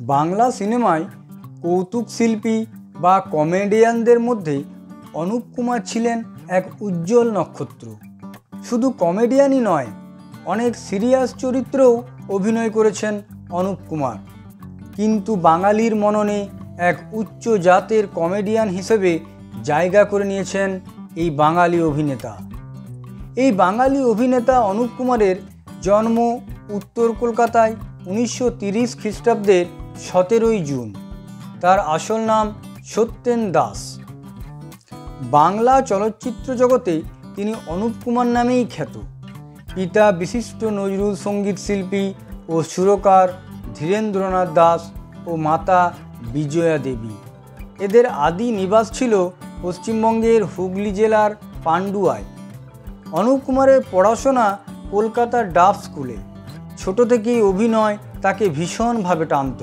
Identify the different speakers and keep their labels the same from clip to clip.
Speaker 1: বাংলা সিনেমায় কৌতুক শিল্পী বা কমেডিয়ানদের মধ্যে অনুপ কুমার ছিলেন এক উজ্জ্বল নক্ষত্র। শুধু কমেডিয়ানই নয়, অনেক সিরিয়াস চরিত্রেও অভিনয় করেছেন অনুপ কুমার। কিন্তু বাঙালির মননে এক উচ্চ জাতের কমেডিয়ান হিসেবে জায়গা করে নিয়েছেন এই বাঙালি অভিনেতা। এই বাঙালি অভিনেতা অনুপ কুমারের জন্ম উত্তর কলকাতায় 1930 খ্রিস্টাব্দের 17 জুন। তার আসল নাম সত্যেন দাস। বাংলা চলচ্চিত্র জগতে তিনি অনুপ কুমার নামেই খ্যাত। পিতা বিশিষ্ট নজরুল সঙ্গীত শিল্পী ও সুরকার ধীরেন্দ্রনাথ দাস ও মাতা বিজয়া দেবী। এদের আদি নিবাস ছিল পশ্চিমবঙ্গের হুগলি জেলার পান্ডুয়ায়। অনুপ কুমারের পড়াশোনা কলকাতার ডাফ স্কুলে। ছোট থেকেই অভিনয় তাকে ভীষণভাবে টানত।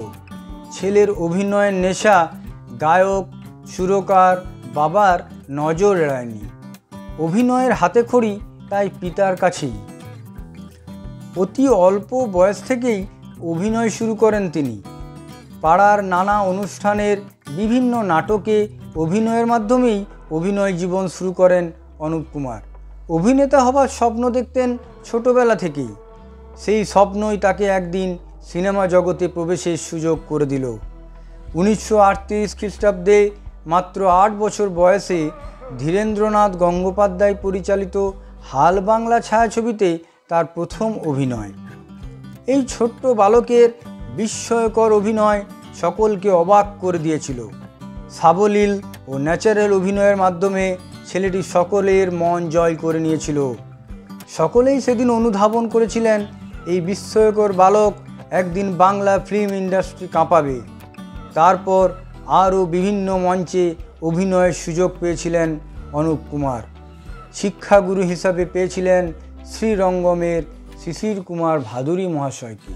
Speaker 1: ছেলের অভিনয়ের নেশা গায়ক সুরকার বাবার নজর এড়ায়নি। অভিনয়ের হাতেখড়ি তাই পিতার কাছেই। অতি অল্প বয়স থেকেই অভিনয় শুরু করেন তিনি। পাড়ার নানা অনুষ্ঠানের বিভিন্ন নাটকে অভিনয়ের মাধ্যমেই অভিনয় জীবন শুরু করেন অনুপ কুমার। অভিনেতা হবার স্বপ্ন দেখতেন ছোটবেলা থেকেই। সেই স্বপ্নই তাকে একদিন সিনেমা জগতে প্রবেশের সুযোগ করে দিল। 1938 খ্রিস্টাব্দে মাত্র 8 বছর বয়সে ধীরেন্দ্রনাথ গঙ্গোপাধ্যায় পরিচালিত হাল বাংলা ছায়াছবিতে তার প্রথম অভিনয়। এই ছোট্ট বালকের বিস্ময়কর অভিনয় সকলকে অবাক করে দিয়েছিল। সাবলীল ও ন্যাচারাল অভিনয়ের মাধ্যমে ছেলেটি সকলের মন জয় করে নিয়েছিল। সকলেই সেদিন অনুধাবন করেছিলেন এই বিস্ময়কর বালক একদিন বাংলা ফিল্ম ইন্ডাস্ট্রি কাঁপাবে। তারপর আরও বিভিন্ন মঞ্চে অভিনয়ের সুযোগ পেয়েছিলেন অনুপ কুমার। শিক্ষাগুরু হিসাবে পেয়েছিলেন শ্রীরঙ্গমের শিশির কুমার ভাদুরী মহাশয়কে।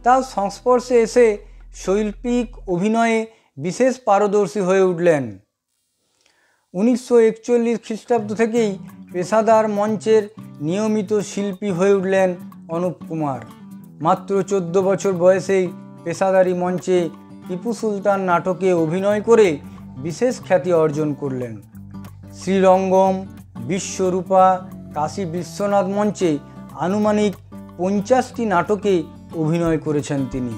Speaker 1: তার সংস্পর্শে এসে শৈল্পিক অভিনয়ে বিশেষ পারদর্শী হয়ে উঠলেন। 1941 খ্রিস্টাব্দ থেকেই পেশাদার মঞ্চের নিয়মিত শিল্পী হয়ে উঠলেন অনুপ কুমার। মাত্র 14 বছর বয়সেই পেশাদারি মঞ্চে টিপু সুলতান নাটকে অভিনয় করে বিশেষ খ্যাতি অর্জন করলেন। শ্রীরঙ্গম, বিশ্বরূপা, কাশী বিশ্বনাথ মঞ্চে আনুমানিক 50টি নাটকে অভিনয় করেছেন তিনি।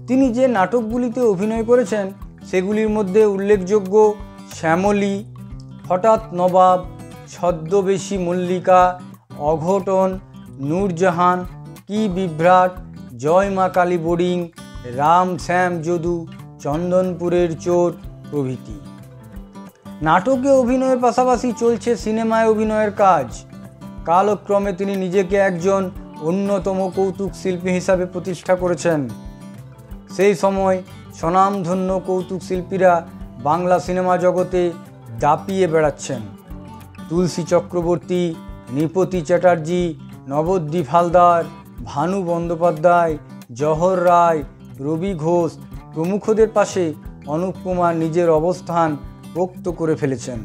Speaker 1: তিনি যে নাটকগুলিতে অভিনয় করেছেন সেগুলির মধ্যে উল্লেখযোগ্য শ্যামলী, হঠাৎ নবাব, ছদ্মবেশী মল্লিকা, অঘটন, নূরজাহান, কি বিভ্রাট, জয় মা কালী বোর্ডিং, রাম শ্যাম যদু, চন্দনপুরের চোর প্রভৃতি। নাটকে অভিনয়ের পাশাপাশি চলছে সিনেমায় অভিনয়ের কাজ। কালক্রমে তিনি নিজেকে একজন অন্যতম কৌতুক শিল্পী হিসাবে প্রতিষ্ঠা করেছেন। সেই সময় স্বনামধন্য কৌতুক শিল্পীরা বাংলা সিনেমা জগতে দাপিয়ে বেড়াচ্ছেন। তুলসী চক্রবর্তী, নৃপতি চ্যাটার্জি, নবদ্বীপ হালদার, ভানু বন্দ্যোপাধ্যায়, জহর রায়, রবি ঘোষ প্রমুখদের পাশে অনুপ কুমার নিজের অবস্থান পোক্ত করে ফেলেছেন।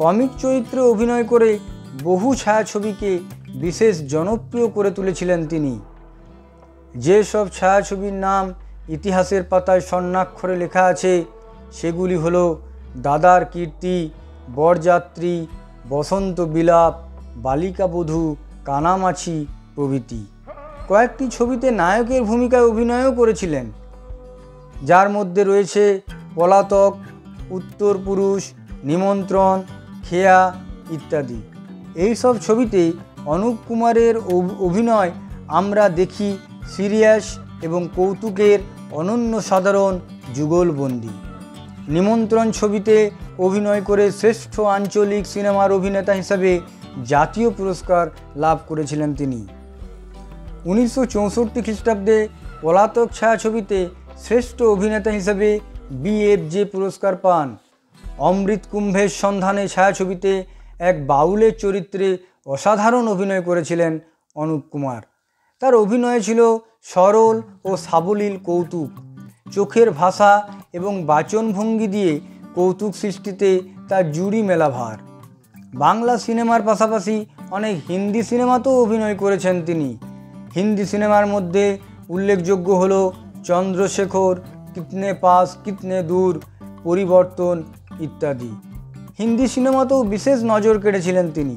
Speaker 1: কমিক চরিত্রে অভিনয় করে বহু ছায়াছবিকে বিশেষ জনপ্রিয় করে তুলেছিলেন তিনি। যেসব ছায়াছবির নাম ইতিহাসের পাতায় স্বর্ণাক্ষরে লেখা আছে সেগুলি হলো দাদার কীর্তি, বরযাত্রী, বসন্ত বিলাপ, বালিকাবধূ, কানামাছি প্রভৃতি। কয়েকটি ছবিতে নায়কের ভূমিকায় অভিনয়ও করেছিলেন, যার মধ্যে রয়েছে পলাতক, উত্তরপুরুষ, নিমন্ত্রণ, খেয়া ইত্যাদি। এই সব ছবিতে অনুপ কুমারের অভিনয় আমরা দেখি সিরিয়াস এবং কৌতুকের অনন্য সাধারণ যুগলবন্দি। নিমন্ত্রণ ছবিতে অভিনয় করে শ্রেষ্ঠ আঞ্চলিক সিনেমার অভিনেতা হিসাবে জাতীয় পুরস্কার লাভ করেছিলেন তিনি। 1964 খ্রিস্টাব্দে পলাতক ছায়াছবিতে শ্রেষ্ঠ অভিনেতা হিসাবে BFJ পুরস্কার পান। অমৃত কুম্ভের সন্ধানে ছায়াছবিতে এক বাউলের চরিত্রে অসাধারণ অভিনয় করেছিলেন অনুপ কুমার। তার অভিনয় ছিল সরল ও সাবলীল কৌতুক। চোখের ভাষা এবং বাচনভঙ্গি দিয়ে কৌতুক সৃষ্টিতে তার জুড়ি মেলা ভার। বাংলা সিনেমার পাশাপাশি অনেক হিন্দি সিনেমাতেও অভিনয় করেছেন তিনি। হিন্দি সিনেমার মধ্যে উল্লেখযোগ্য হলো চন্দ্রশেখর, কিতনে পাস কিতনে দূর, পরিবর্তন ইত্যাদি। হিন্দি সিনেমাতেও বিশেষ নজর কেড়েছিলেন তিনি।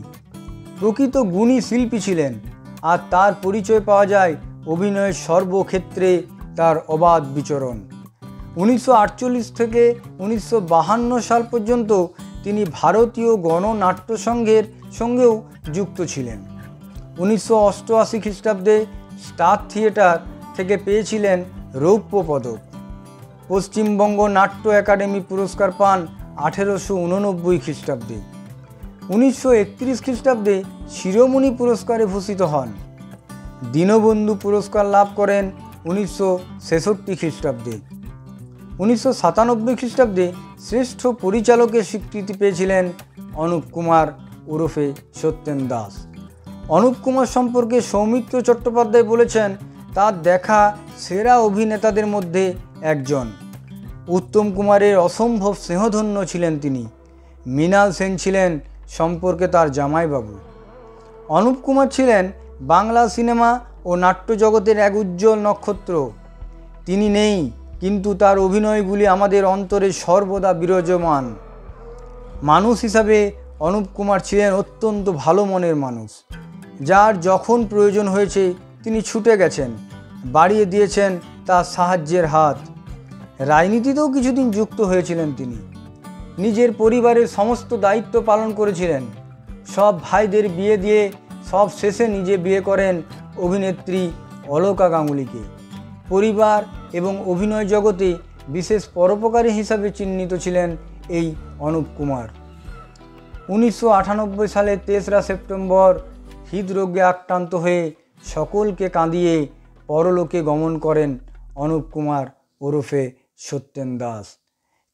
Speaker 1: প্রকৃত গুণী শিল্পী ছিলেন, আর তার পরিচয় পাওয়া যায় অভিনয়ের সর্বক্ষেত্রে তার অবাধ বিচরণ। 1948 থেকে 1952 সাল পর্যন্ত তিনি ভারতীয় গণনাট্য সংঘের সঙ্গেও যুক্ত ছিলেন। 1988 খ্রিস্টাব্দে স্টার থিয়েটার থেকে পেয়েছিলেন রৌপ্য পদক। পশ্চিমবঙ্গ নাট্য একাডেমি পুরস্কার পান 1889 খ্রিস্টাব্দে। 1931 খ্রিস্টাব্দে শিরোমণি পুরস্কারে ভূষিত হন। দীনবন্ধু পুরস্কার লাভ করেন 1966 খ্রিস্টাব্দে। 1997 খ্রিস্টাব্দে শ্রেষ্ঠ পরিচালকের স্বীকৃতি পেয়েছিলেন অনুপ কুমার ওরফে সত্যেন দাস। অনুপ কুমার সম্পর্কে সৌমিত্র চট্টোপাধ্যায় বলেছেন, তার দেখা সেরা অভিনেতাদের মধ্যে একজন। উত্তম কুমারের অসম্ভব স্নেহধন্য ছিলেন তিনি। মৃণাল সেন ছিলেন সম্পর্কে তার জামাইবাবু। অনুপ কুমার ছিলেন বাংলা সিনেমা ও নাট্য জগতের এক উজ্জ্বল নক্ষত্র। তিনি নেই, কিন্তু তার অভিনয়গুলি আমাদের অন্তরে সর্বদা বিরাজমান। মানুষ হিসাবে অনুপ কুমার ছিলেন অত্যন্ত ভালো মনের মানুষ। যার যখন প্রয়োজন হয়েছে তিনি ছুটে গেছেন, বাড়িয়ে দিয়েছেন তার সাহায্যের হাত। রাজনীতিতেও কিছুদিন যুক্ত হয়েছিলেন তিনি। নিজের পরিবারের সমস্ত দায়িত্ব পালন করেছিলেন। সব ভাইদের বিয়ে দিয়ে সব শেষে নিজে বিয়ে করেন অভিনেত্রী অলকা গাঙ্গুলিকে। পরিবার এবং অভিনয় জগতে বিশেষ পরোপকারী হিসাবে চিহ্নিত ছিলেন এই অনুপ কুমার। 1998 সালের 3রা সেপ্টেম্বর হৃদরোগে আক্রান্ত হয়ে সকলকে কাঁদিয়ে পরলোকে গমন করেন অনুপ কুমার ওরফে সত্যেন দাস।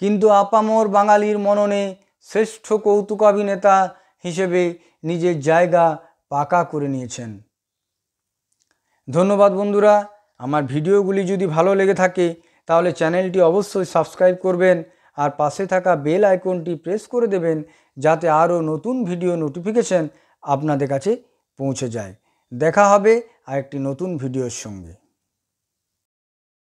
Speaker 1: কিন্তু আপামর বাঙালির মননে শ্রেষ্ঠ কৌতুকাভিনেতা হিসেবে নিজের জায়গা পাকা করে নিয়েছেন। ধন্যবাদ বন্ধুরা। আমার ভিডিওগুলি যদি ভালো লেগে থাকে তাহলে চ্যানেলটি অবশ্যই সাবস্ক্রাইব করবেন আর পাশে থাকা বেল আইকনটি প্রেস করে দেবেন, যাতে আরও নতুন ভিডিও নোটিফিকেশন আপনাদের কাছে পৌঁছে যায়। দেখা হবে আরেকটি নতুন ভিডিওর সঙ্গে।